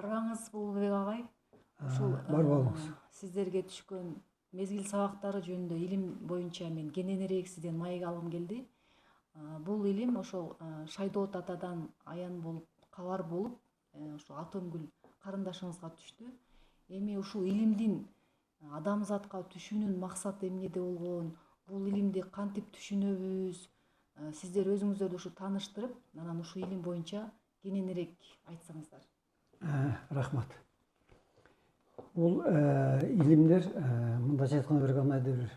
Аргаңыз Улубек агай, ушул Бар болуңуз. сиздерге түшкөн мезгил сабактары жөнүндө илим боюнча мен кененирээк сизден маек алгым келди. Бул илим ошол Шайдоот атадан аян болуп, кабар болуп, ошо Атөмгүл карындашыңызга түштү. Эми ушул илимдин адамзатка түшүүнүн максаты эмнеде болгон, бул илимди кантип түшүнөбүз, сиздер өзүңүздөрдү ушу тааныштырып, анан ушул илим боюнча кененирээк айтсаңыздар. Рахмат. Бул илимдер мындайча айтканда бир кандайдыр бир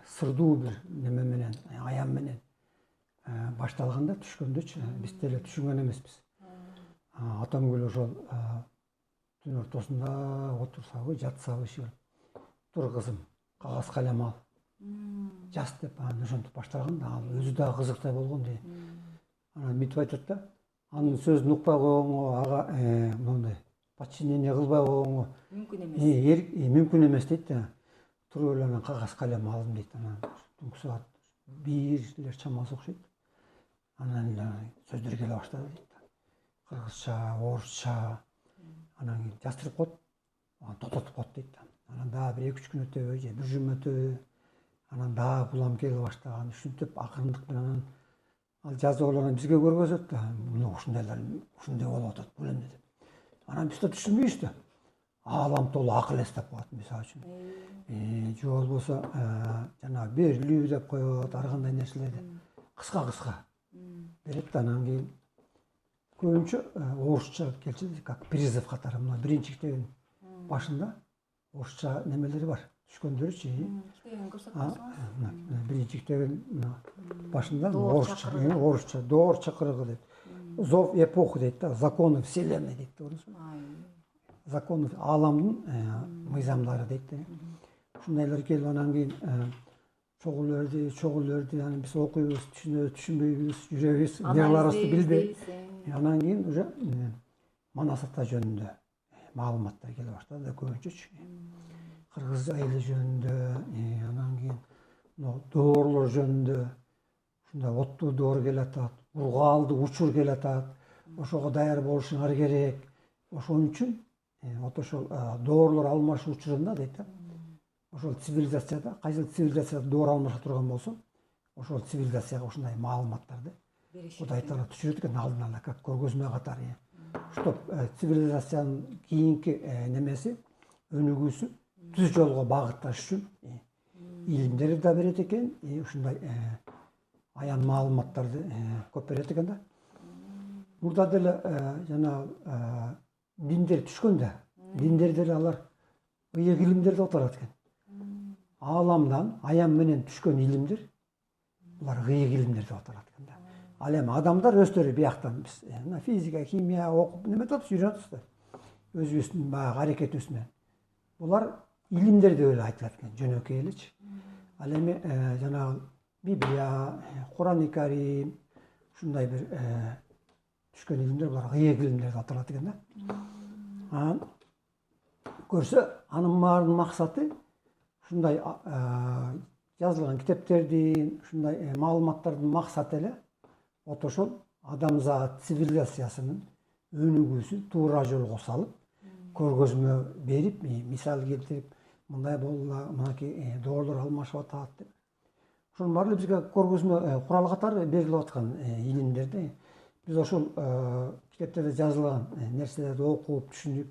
сырдуу бир неме менен, аян менен башталганда түшкөндөчү биз деле түшүнгөн эмеспиз. Атамгүл ошол түн ортосунда отурсабы, жатсабы иши тур кызым, кагаз калем ал, жаз деп анан ошентип башталган да, ал өзү дагы кызыктай болгон дейт. Анан мынтип айтат да, анын сөзүн укпай койгонго, ага мондай подчинение кылбай койгонго Мүмкүн эмес. мүмкүн эмес дейт да. Туруп эле анан кагаз калем алдым дейт. Анан түнкү саат 1 чамасы окшойт. Анан сөздөр келе баштады дейт. Кыргызча, орусча, анан кийин жаздырып коет, анан токтотуп коет дейт. Анан дагы бир 2-3 күн өтөбөй же 1 жума өтөбөй, анан дагы кулам келе баштаган, ушинтип акырындык менен анан ал жазып алып бизге көргөзөт да, мына ушундайлар ушундай болуп атат бул эмне деп. Анан биз да түшүнбөйбүз да. Аалам толу акыл эс деп коет мисалы үчүн. Же болбосо жанагы берилүү деп коет, ар кандай нерселерди кыска берет да, анан кийин көбүнчө орусча келчү, как призыв катары. Мына биринчи китебин башында орусча немелери бар, түшкөндөрүчү. Китебин көрсөтөсүңүз. Биринчи китебин башында орусча доор чакырыгы дейт. Зов эпохи дейт да, законы вселенной дейт. Законы ааламдын мыйзамдары дейт да. Ушундайлар келип анан кийин чогуу өрдү, анан биз окуйбуз, түшүнөбүз, түшүнбөйбүз, жүрөбүз, эмне кыларыбызды билбей. Анан кийин уже Манас ата жөнүндө маалыматтар келе баштады да, көбүнчөчү. Кыргыз айылы жөнүндө, анан кийин доорлор жөнүндө, ушундай оттуу доор келатат, ургаалдуу учур келатат, ошого даяр болушуңар керек. Ошон үчүн вот ошол доорлор алмашуу учурунда дейт да, ошол цивилизацияда, кайсыл цивилизацияда доор алмаша турган болсо, ошол цивилизацияга ушундай маалыматтарды Кудай Таала түшүрөт экен алдын ала, как көргөзмө катары. Чтоб цивилизациянын кийинки немеси, өнүгүүсү түз жолго багытташ үчүн илимдерди да берет экен, ушундай аян маалыматтарды көп берет экен да. Мурда деле жана диндер түшкөндө, диндер деле алар ыйык илимдер деп аталат экен. Ааламдан аян менен түшкөн илимдер, булар ыйык илимдер деп аталат экен да. Ал эми адамдар өздөрү бияктан биз физика, химия окуп неме атабыз, үйрөнүп атабыз да. Өзүбүздүн баягы аракетибиз менен. Булар илимдер деп эле айтылат экен, жөнөкөй элечи. Ал эми жанагы Библия, Куран-ы Карим, ушундай бир түшкөн илимдер, булар ыйык илимдер деп аталат экен да. Анан көрсө, анын баарынын максаты ушундай жазылган китептердин, ушундай маалыматтардын максаты эле вот ошол адамзат цивилизациясынын өнүгүүсүн туура жолго салып, көргөзмө берип, мисал келтирип, мындай болду, мынакей доорлор алмашып атат деп. Ошонун баары бизге көргөзмө курал катары берилип аткан илимдерди. Биз ошол китептерде жазылган нерселерди окуп, түшүнүп,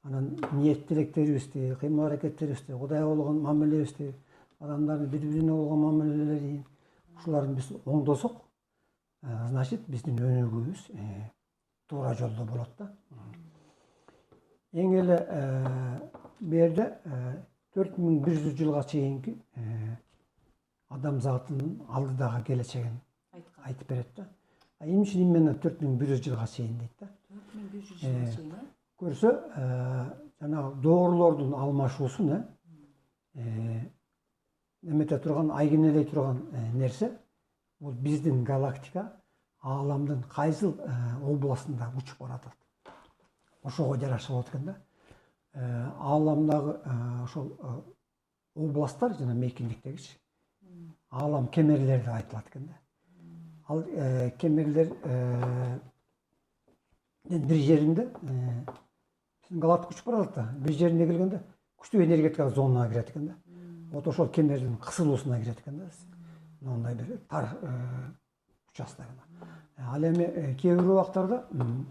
анан ниет тилектерибизди, кыймыл аракеттерибизди, Кудайга болгон мамилебизди, адамдардын бири-бирине болгон мамилелерин, ушуларды биз оңдосок, значит биздин өнүгүүбүз туура жолдо болот да. Эң эле берде 4100 жылга чейинки адамзатынын алдыдагы келечегин айтып берет да. Эмне үчүн именно 4100 жылга чейин дейт да. 4100 жылга чейин, көрсө, жанагы доорлордун алмашуусун немете турган, айгинелей турган нерсе, бул биздин галактика ааламдын кайсыл областында учуп баратат. Ошого жараша болот экен да. Ааламдагы ошол областтар жана мейкиндиктегичи аалам кемерлер деп айтылат экен да. Ал кемерлер бир жеринде галактик күч бар да бир жерине келгенде күчтүү энергетикалык зонага кирет экен да. Вот ошол кемердин кысылуусуна кирет экен да. Мындай бир тар участогуна. Ал эми кээ бир убактарда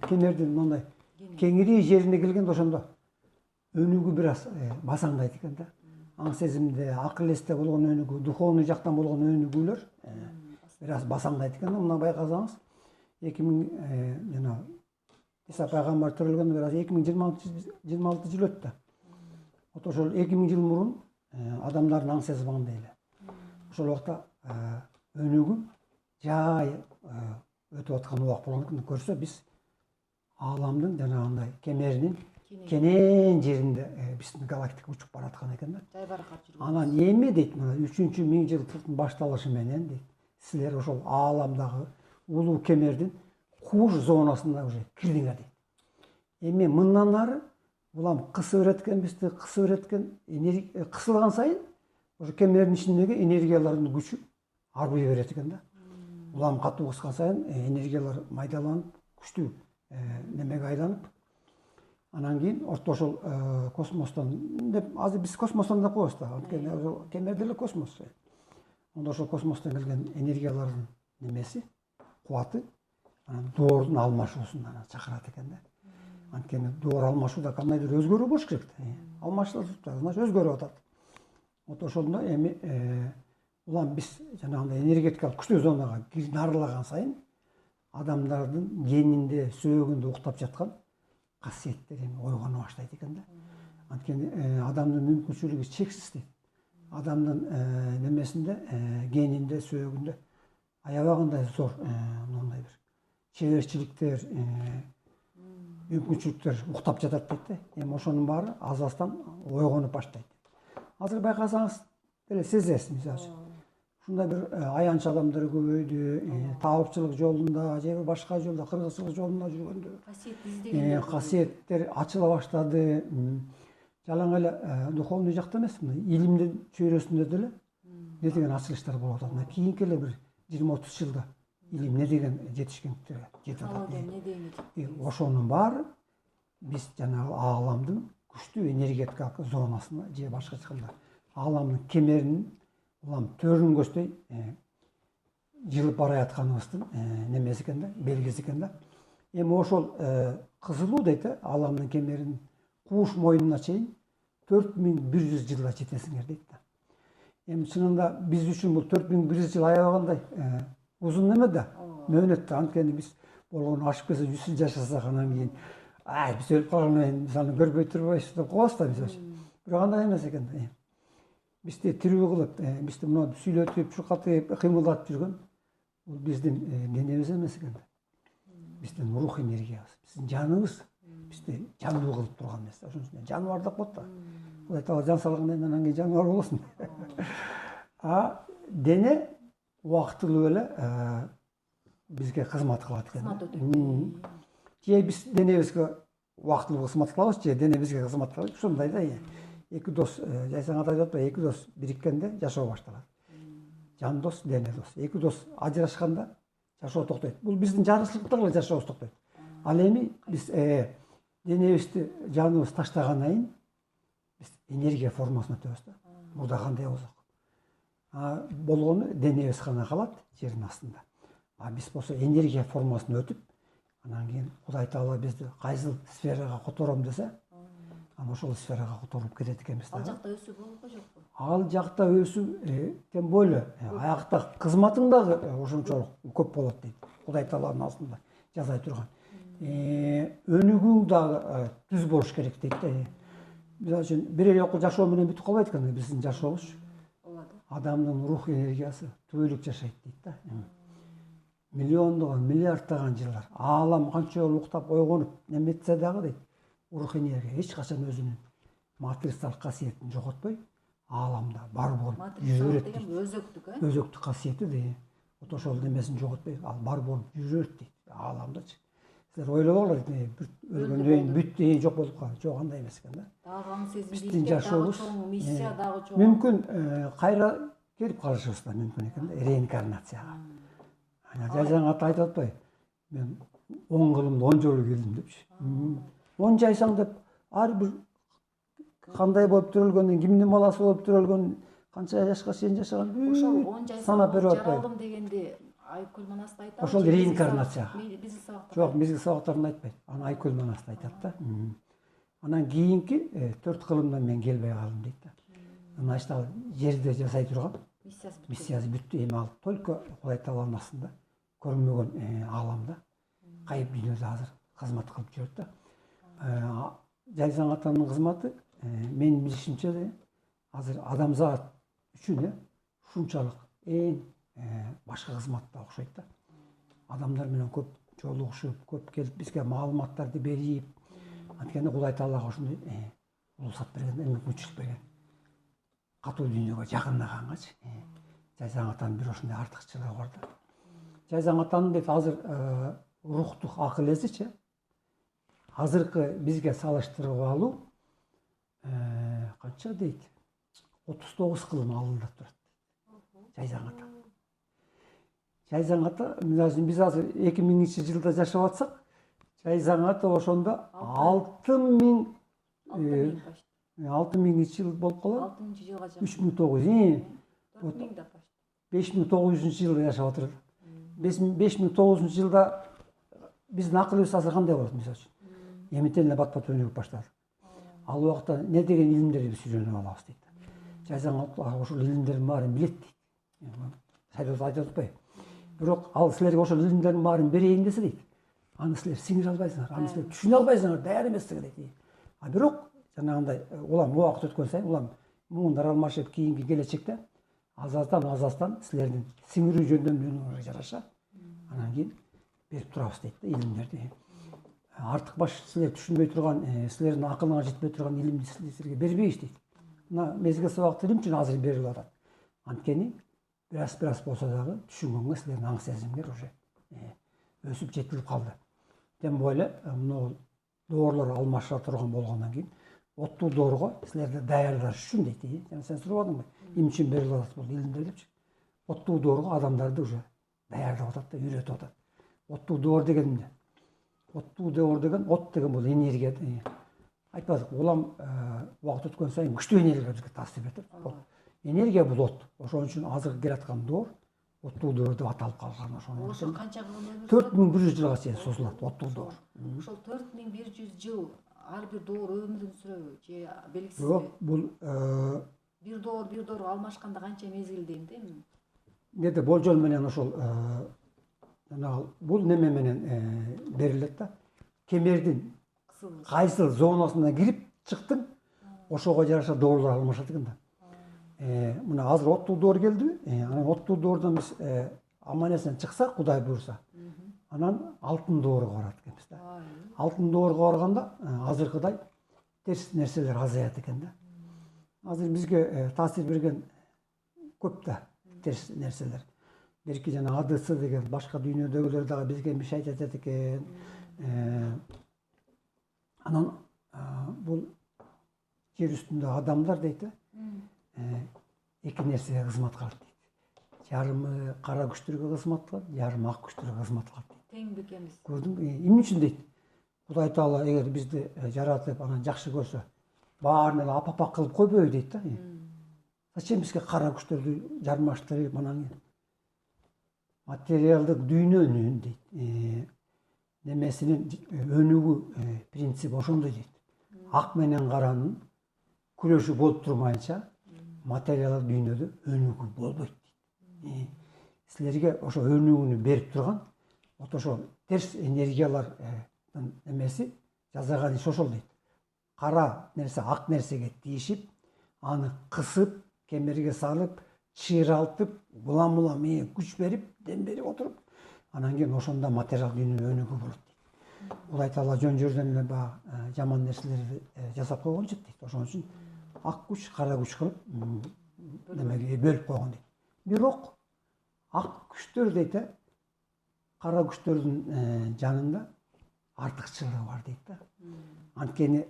кемердин мындай кеңири жерине келгенде ошондо өнүгүү бир аз басаңдайт экен да. Аң сезимде, акыл эсте болгон өнүгүү, духовный жактан болгон өнүгүүлөр бир аз басаңдайт экен да. Мына байкасаңыз 2000 жана Иса пайгамбар төрөлгөндө бир аз 2026 жыл өттү. Вот ошол 2000 жыл мурун адамдардын аң сезими кандай эле. Ошол убакта өнүгүү жай өтүп аткан убак болгондуктан көрсө биз ааламдын жанагындай кемеринин кенен жеринде биздин галактика учуп бараткан экен да. Жайбаракат жүргөн. Анан эми дейт мына 3-миң жылдыктын башталышы менен дейт силер ошол ааламдагы улуу кемердин кууш зонасына уже кирдиңер дейт. Эми мындан ары булам кысып эреткен кысылган сайын ошо кемердин ичиндеги энергиялардын күчү арбый берет экен да. Булам катуу кыскан сайын энергиялар майдаланып, күчтүү немеге айланып, анан кийин ошол космостон деп азыр биз космостон деп коебуз да. Анткени кемер деле космос. Онда ошол космостон келген энергиялардын немеси, кубаты анан доордун алмашуусуна чакырат экен да. Анткени доор алмашууда кандайдыр өзгөрүү болуш керек да. Алмашылып жатат, значит өзгөрүп атат. Вот ошондо эми улам биз жанагындай энергетикалык күчтүү зонага нарылаган сайын адамдардын генинде, сөөгүндө уктап жаткан касиеттер эми ойгоно баштайт экен да. Анткени адамдын мүмкүнчүлүгү чексиз дейт. Адамдын немесинде, генинде, сөөгүндө аябагандай зор мындай бир чеберчиликтер, мүмкүнчүлүктөр уктап жатат дейт да. Эми ошонун баары аз-аздан ойгонуп баштайт. Азыр байкасаңыз деле сезесиз, мисалы. Ушундай бир аянч адамдар көбөйдү, таапчылык жолунда же башка жолдо, кыргызчылык жолунда жүргөндө касиет издегендер, касиеттер ачыла баштады. Жалаң эле духовный жакта эмес, илимдин чөйрөсүндө деле не деген ачылыштар болуп атат. Кийинки эле бир 20-30 жылда илим не деген жетишкендиктерге жетип атат. Ошонун баары биз жанагы ааламдын күчтүү энергетикалык зонасына же башкача айтканда ааламдын кемеринин улам төрүн көздөй жылып бара жатканыбыздын немеси экен да, белгиси экен да. Эми ошол кызылуу дейт ааламдын кемеринин кууш моюнуна чейин 4100 жылда жетесиңер дейт да. Эми чынында биз үчүн бул 4100 жыл аябагандай узун неме да, мөөнөт да. Анткени биз болгону ашып келсе 100 жыл жашасак анан кийин биз өлүп калгандан кийин мисалы көрбөй турбайбыз деп коебуз да мисалы. Бирок андай эмес экен да. Бизди тирүү кылып, бизди мына сүйлөтүп, чуркатып, кыймылдатып жүргөн бул биздин денебиз эмес экен да. Биздин рух энергиябыз, биздин жаныбыз бизди жандуу кылып турган нерсе. Ошон үчүн жаныбар деп коет да. Кудай таала жан салгандан анан кийин жаныбар болосун. Дене убактылуу эле бизге кызмат кылат экен. Же биз денебизге убактылуу кызмат кылабыз, же дене бизге кызмат кылат. Ушундай да. Эки дос, жайсаң атайт атпайбы, эки дос бириккенде жашоо башталат. Жан дос, дене дос. Эки дос ажырашканда жашоо токтойт. Бул биздин жарычылыкта эле жашообуз токтойт. Ал эми биз денебизди, жаныбыз таштагандан кийин биз энергия формасына өтөбүз да. Мурда кандай болсок. Болгону денебиз гана калат жердин астында. Биз болсо энергия формасына өтүп, анан кийин Кудай таала бизди кайсыл сферага котором десе, анан ошол сферага которуп кетет экенбиз да. Ал жакта өсүү болот го жокпу? Ал жакта өсүү тем более аякта кызматың дагы ошончолук көп болот дейт. Кудай тааланын астында жасай турган. Өнүгүүң дагы түз болуш керек дейт да. Мисалы үчүн бир эле окуу жашоо менен бүтүп калбайт экен биздин жашообуз. Адамдын рух энергиясы түбөлүк жашайт дейт да. Миллиондогон, миллиарддаган жылдар аалам канча жолу уктап ойгонуп неметсе дагы дейт. Рух энергия эч качан өзүнүн матрицалык касиетин жоготпой, ааламда бар болуп жүрө берет дейт. Өзөктүк, Өзөктүк касиети дейт. Вот ошол немесин жоготпой, ал бар болуп жүрө берет дейт ааламдачы. Силер ойлобоңор дейт, өлгөндөн кийин бүттү, жок болуп калат. Жок, андай эмес экен да. Дагы аң сезим биздин жашообуз миссия дагы чоң. Мүмкүн кайра келип калышыбыз да мүмкүн экен да, реинкарнацияга. Жайсаң айтып атпайбы? Мен 10 кылымда 10 жолу келдим депчи. 10 жайсаң деп ар бир кандай болуп төрөлгөнүн, кимдин баласы болуп төрөлгөнүн, канча жашка чейин жашаганын ошол 10 жай санап берип атпайбы. жаралдым дегенди Айкөл Манасты айтабы. Ошол реинкарнация. Мезгил сабактар. Жок, мезгил сабактарын айтпайт. Аны Айкөл Манасты айтат да. Анан кийинки 4 кылымдан мен келбей калдым дейт да. Значит, ал жерде жасай турган миссиясы бүттү. Эми ал только Кудай Тааланын астында көрүнмөгөн ааламда, кайып дүйнөдө азыр кызмат кылып жүрөт да. Жайсаң атанын кызматы менин билишимче эле азыр адамзат үчүн ушунчалык эң башка кызматта окшойт да. Адамдар менен көп жолугушуп, көп келип бизге маалыматтарды берип, анткени Кудай Таалага ошондой улуусат берген, мүмкүнчүлүк берген. Катуу дүйнөгө жакындагангачы. Жайсаң атанын бир ошондой артыкчылыгы бар да. Жайсаң атанын дейт азыр рухтук акыл эзичи азыркы бизге салыштырып алуу канча дейт? 39 кылым алында турат. Жайсаң ата. Жайсаң ата, биз азыр 2000-жылда жашап атсак, Жайсаң ата ошондо 6000 жыл болуп калат. 6000-жылга жакын. 3900. 4000 да почти. 5900-жылда жашап атыр. 5900-жылда биздин акылыбыз азыр кандай болот мисалы үчүн? Эмитен эле бат-бат өнүгүп баштады. Ал убакта не деген илимдерди биз үйрөнүп алабыз дейт. Жайсаң ата ошол илимдердин баарын билет дейт. Сайдот айтып атпайбы? Бирок ал силерге ошол илимдердин баарын берейин десе дейт. Аны силер сиңире албайсыңар, аны силер түшүнө албайсыңар, даяр эмессиңер дейт. А бирок жанагындай улам убакыт өткөн сайын улам муундар алмашып кийинки келечекте азаздан силердин сиңирүү жөндөмүңөргө жараша анан кийин берип турабыз дейт да илимдерди. Артык баш силер түшүнбөй турган, силердин акылыңа жетпей турган илимди силерге бербейбиз дейт. Мына мезгил сабакты илим үчүн азыр берилип атат. Анткени бираз болсо дагы түшүнгөнгө силердин аң сезимиңер уже өсүп жетилип калды. Тем более мына доорлор алмаша турган болгондон кийин оттуу доорго силерди даярдаш үчүн дейт. Жана сен сурабадыңбы? Эмне үчүн берилип атат бул илимдер депчи? Оттуу доорго адамдарды уже даярдап атат да, үйрөтүп атат. Оттуу доор деген эмне? Оттуу доор деген, от деген бул энергия. Айтпадык, улам убакыт өткөн сайын күчтүү энергия бизге таасир берет. Энергия бул от. Ошон үчүн азыр келаткан доор оттуу доор деп аталып калган. Ошо канча кылым 4100 жылга чейин созулат оттуу доор. Ошол 4100 жыл ар бир доор өмүрүн сүрөбү же белгисизби? Жок, бул бир доорго алмашканда канча мезгил дейм да эми. Неде болжол менен ошол жанагы бул неме менен берилет да. Кемердин кайсыл зонасына кирип чыктың, ошого жараша доорлор алмашат экен да. Мына азыр оттуу доор келдиби? Анан оттуу доордон биз аман эсен чыксак, Кудай буйрса, анан алтын доорго барат экенбиз да. Алтын доорго барганда азыркыдай терс нерселер азаят экен да. Азыр бизге таасир берген көп да терс нерселер. Берки жана АДЦ деген башка дүйнөдөгүлөр дагы бизге бир şey айтат экен. Анан бул жер үстүндө адамдар дейт эки нерсеге кызмат кылат дейт. Жарымы кара күчтөргө кызмат кылат, жарымы ак күчтөргө кызмат кылат дейт. Тең бекемиз. Көрдүңбү? Эмне үчүн дейт? Кудай Таала эгер бизди жаратып анан жакшы көрсө, баарын эле апапак кылып койбойбу дейт да. Зачем бизге кара күчтөрдү жармаштырып анан материалдык дүйнөнүн дейт. Немесинин өнүгүү принциби ошондой дейт. Ак менен каранын күрөшү болуп турмайынча материалдык дүйнөдө өнүгүү болбойт дейт. Силерге ошо өнүгүүнү берип турган вот ошо терс энергиялардын немеси жасаган иш ошол дейт. Кара нерсе ак нерсеге тийишип, аны кысып, кемерге салып, чыйралтып, улам күч берип, дем берип отуруп, анан кийин ошондо материал дүйнө өнүгүү болот дейт. Кудай Таала жөн жерден эле баягы жаман нерселерди жасап койгон жок дейт. Ошон үчүн ак күч, кара күч кылып немеге бөлүп койгон дейт. Бирок ак күчтөр дейт, кара күчтөрдүн жанында артыкчылыгы бар дейт да. Анткени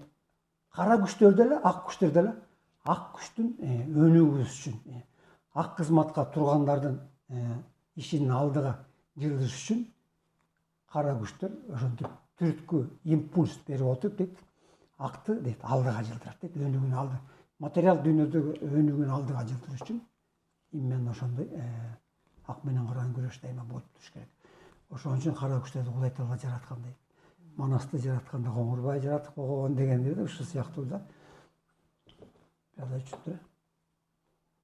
кара күчтөр деле, ак күчтөр деле ак күчтүн өнүгүүсү үчүн, ак кызматка тургандардын ишин алдыга жылдыш үчүн кара күчтөр ошентип түрткү импульс берип отуруп дейт. акты дейт алдыга жылдырат дейт, өнүгүүнү алды, материал дүйнөдөгү өнүгүүнү алдыга жылдырыш үчүн именно ошондой ак менен каранын күрөш дайыма болуп туруш керек. Ошон үчүн кара күчтөрдү Кулай Таала жараткандай, Манасты жаратканда Коңурбай жаратып койгон дегендей да ушул сыяктуу да. Жада